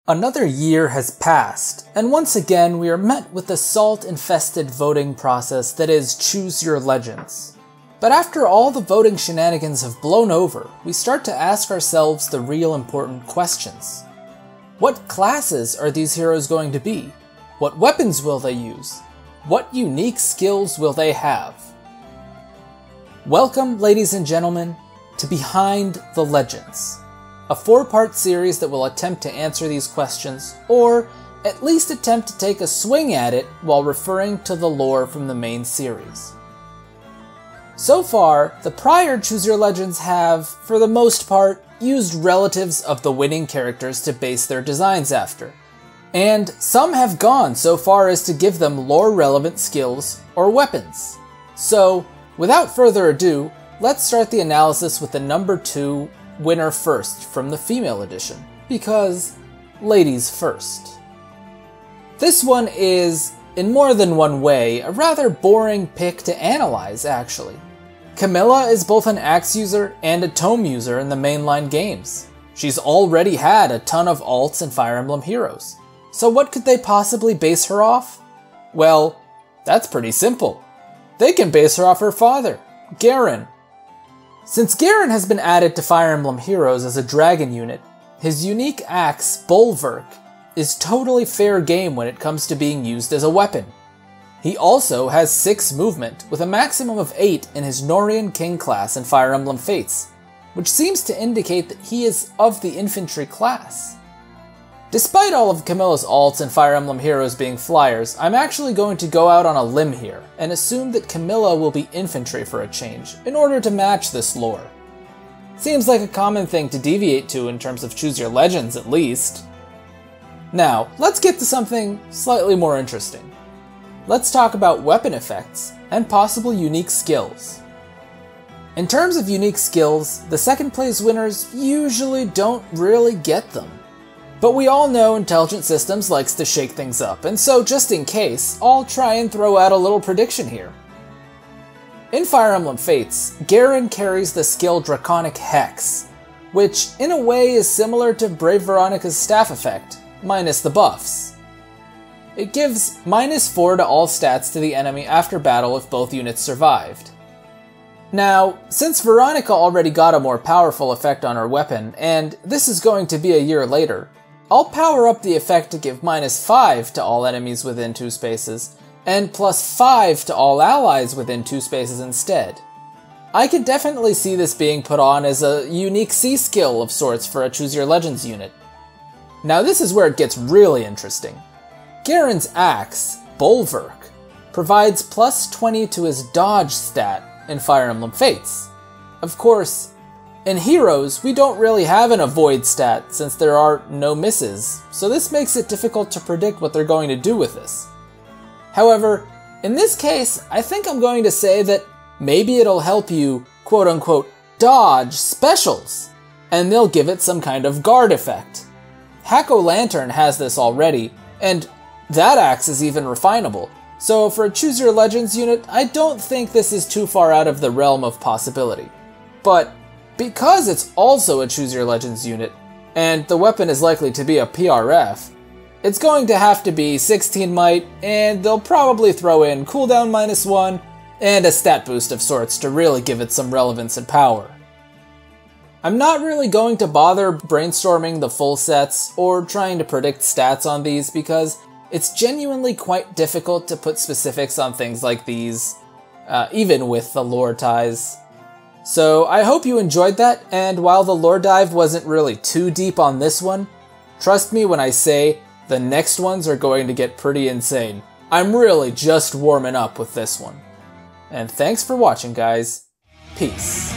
Another year has passed, and once again we are met with the salt-infested voting process that is Choose Your Legends. But after all the voting shenanigans have blown over, we start to ask ourselves the real important questions. What classes are these heroes going to be? What weapons will they use? What unique skills will they have? Welcome, ladies and gentlemen, to Behind the Legends, a 4-part series that will attempt to answer these questions, or at least attempt to take a swing at it while referring to the lore from the main series. So far, the prior Choose Your Legends have, for the most part, used relatives of the winning characters to base their designs after, and some have gone so far as to give them lore-relevant skills or weapons. So, without further ado, let's start the analysis with the number 2 winner first from the female edition, because ladies first. This one is, in more than one way, a rather boring pick to analyze, actually. Camilla is both an axe user and a tome user in the mainline games. She's already had a ton of alts in Fire Emblem Heroes. So what could they possibly base her off? Well, that's pretty simple. They can base her off her father, Garen. Since Garen has been added to Fire Emblem Heroes as a dragon unit, his unique axe, Bulwark, is totally fair game when it comes to being used as a weapon. He also has 6 movement, with a maximum of 8 in his Nohrian King class in Fire Emblem Fates, which seems to indicate that he is of the infantry class. Despite all of Camilla's alts in Fire Emblem Heroes being flyers, I'm actually going to go out on a limb here, and assume that Camilla will be infantry for a change, in order to match this lore. Seems like a common thing to deviate to in terms of Choose Your Legends, at least. Now, let's get to something slightly more interesting. Let's talk about weapon effects, and possible unique skills. In terms of unique skills, the second place winners usually don't really get them. But we all know Intelligent Systems likes to shake things up, and so just in case, I'll try and throw out a little prediction here. In Fire Emblem Fates, Garen carries the skill Draconic Hex, which in a way is similar to Brave Veronica's staff effect, minus the buffs. It gives -4 to all stats to the enemy after battle if both units survived. Now, since Veronica already got a more powerful effect on her weapon, and this is going to be a year later, I'll power up the effect to give -5 to all enemies within 2 spaces, and +5 to all allies within 2 spaces instead. I could definitely see this being put on as a unique C skill of sorts for a Choose Your Legends unit. Now this is where it gets really interesting. Garen's axe, Bulwark, provides +20 to his dodge stat in Fire Emblem Fates. Of course, in Heroes, we don't really have an avoid stat since there are no misses, so this makes it difficult to predict what they're going to do with this. However, in this case, I think I'm going to say that maybe it'll help you, quote-unquote, dodge specials, and they'll give it some kind of guard effect. Hack-O-Lantern has this already, and that axe is even refinable, so for a Choose Your Legends unit, I don't think this is too far out of the realm of possibility. But because it's also a Choose Your Legends unit, and the weapon is likely to be a PRF, it's going to have to be 16 might, and they'll probably throw in cooldown -1, and a stat boost of sorts to really give it some relevance and power. I'm not really going to bother brainstorming the full sets, or trying to predict stats on these, because it's genuinely quite difficult to put specifics on things like these, even with the lore ties. So I hope you enjoyed that, and while the lore dive wasn't really too deep on this one, trust me when I say the next ones are going to get pretty insane. I'm really just warming up with this one. And thanks for watching, guys. Peace.